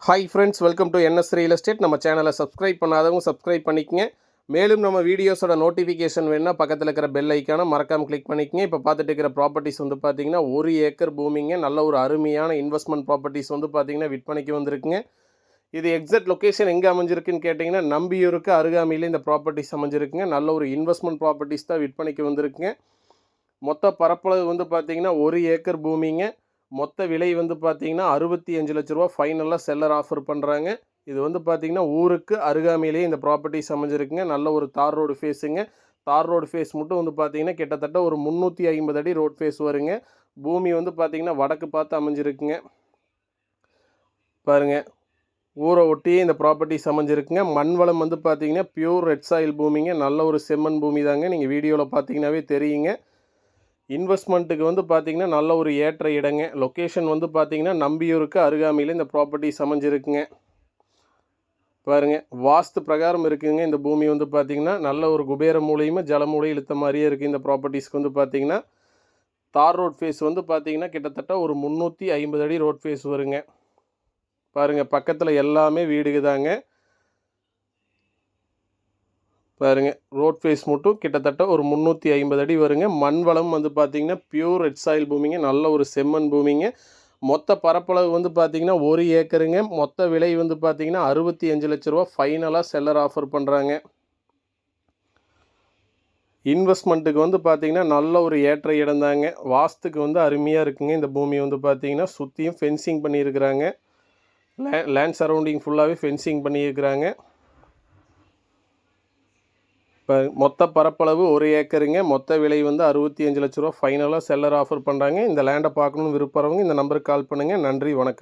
Hi friends, welcome to NS real estate. நம்ம சேனலை subscribe பண்ணாதவங்க சப்ஸ்கிரைப் பண்ணிக்கங்க. மேலும் நம்ம வீடியோஸோட நோட்டிஃபிகேஷன் வேணுன்னா பக்கத்தில் இருக்கிற பெல் ஐக்கானை மறக்காமல் கிளிக் பண்ணிக்கங்க. இப்போ பார்த்துட்டு இருக்கிற ப்ராப்பர்ட்டிஸ் வந்து பார்த்தீங்கன்னா 1 ஏக்கர் பூமிங்க. நல்ல ஒரு அருமையான இன்வெஸ்ட்மெண்ட் ப்ராப்பர்ட்டிஸ் வந்து பார்த்தீங்கன்னா விற்பனைக்கு வந்திருக்குங்க. இது எக்ஸாக்ட் லொக்கேஷன் எங்கே அமைஞ்சிருக்குன்னு கேட்டிங்கன்னா நம்பியூருக்கு அருகாமையில் இந்த ப்ராப்பர்ட்டிஸ் அமைஞ்சிருக்குங்க. நல்ல ஒரு இன்வெஸ்ட்மெண்ட் ப்ராப்பர்ட்டிஸ் தான் விற்பனைக்கு வந்திருக்குங்க. மொத்த பரப்பளவு வந்து பார்த்தீங்கன்னா 1 ஏக்கர் பூமிங்க. மொத்த விலை வந்து பார்த்தீங்கன்னா 65 லட்ச ரூபா ஃபைனலாக செல்லர் ஆஃபர் பண்ணுறாங்க. இது வந்து பார்த்தீங்கன்னா ஊருக்கு அருகாமையிலேயே இந்த ப்ராப்பர்ட்டிஸ் அமைஞ்சிருக்குங்க. நல்ல ஒரு தார் ரோடு ஃபேஸுங்க. தார் ரோடு ஃபேஸ் மட்டும் வந்து பார்த்தீங்கன்னா கிட்டத்தட்ட ஒரு 350 அடி ரோட் ஃபேஸ் வருங்க. பூமி வந்து பார்த்தீங்கன்னா வடக்கு பார்த்து அமைஞ்சிருக்குங்க. பாருங்கள், ஊரை ஒட்டியே இந்த ப்ராப்பர்ட்டிஸ் அமைஞ்சிருக்குங்க. மண் வளம் வந்து பார்த்தீங்கன்னா பியூர் ரெட் சாயில் பூமிங்க. நல்ல ஒரு செம்மண் பூமி தாங்க. நீங்கள் வீடியோவில் பார்த்தீங்கன்னாவே தெரியுங்க. இன்வெஸ்ட்மெண்ட்டுக்கு வந்து பார்த்திங்கன்னா நல்ல ஒரு ஏற்ற இடங்க. லொக்கேஷன் வந்து பார்த்திங்கன்னா நம்பியூருக்கு அருகாமையில் இந்த ப்ராப்பர்ட்டிஸ் அமைஞ்சிருக்குங்க. பாருங்கள், வாஸ்து பிரகாரம் இருக்குதுங்க. இந்த பூமி வந்து பார்த்திங்கன்னா நல்ல ஒரு குபேர மூலையுமே ஜல மூலையும் இழுத்த மாதிரியே இருக்குது. இந்த ப்ராப்பர்ட்டிஸ்க்கு வந்து பார்த்திங்கன்னா தார் ரோட் ஃபேஸ் வந்து பார்த்திங்கன்னா கிட்டத்தட்ட ஒரு 350 அடி ரோட் ஃபேஸ் வருங்க. பாருங்கள், பக்கத்தில் எல்லாமே வீடுங்க தாங்க. பாருங்கள், ரோட் ஃபேஸ் மட்டும் கிட்டத்தட்ட ஒரு 350 அடி வருங்க. மண் வளம் வந்து பார்த்திங்கன்னா பியூர் ரெட் சாயில் பூமிங்க. நல்ல ஒரு செம்மண் பூமிங்க. மொத்த பரப்பளவு வந்து பார்த்திங்கன்னா 1 ஏக்கருங்க. மொத்த விலை வந்து பார்த்திங்கன்னா 65 லட்ச ரூபா ஃபைனலாக செல்லர் ஆஃபர் பண்ணுறாங்க. இன்வெஸ்ட்மெண்ட்டுக்கு வந்து பார்த்திங்கன்னா நல்ல ஒரு ஏற்ற இடம் தாங்க. வாஸ்துக்கு வந்து அருமையாக இருக்குங்க. இந்த பூமி வந்து பார்த்திங்கன்னா சுற்றியும் ஃபென்சிங் பண்ணியிருக்கிறாங்க. லேண்ட் சரௌண்டிங் ஃபுல்லாகவே ஃபென்சிங் பண்ணியிருக்கிறாங்க. இப்போ மொத்த பரப்பளவு 1 ஏக்கருங்க. மொத்த விலை வந்து 65 லட்ச ரூபா ஃபைனலாக செல்லர் ஆஃபர் பண்ணுறாங்க. இந்த லேண்டை பார்க்கணுன்னு விருப்பறவங்க இந்த நம்பருக்கு கால் பண்ணுங்கள். நன்றி, வணக்கம்.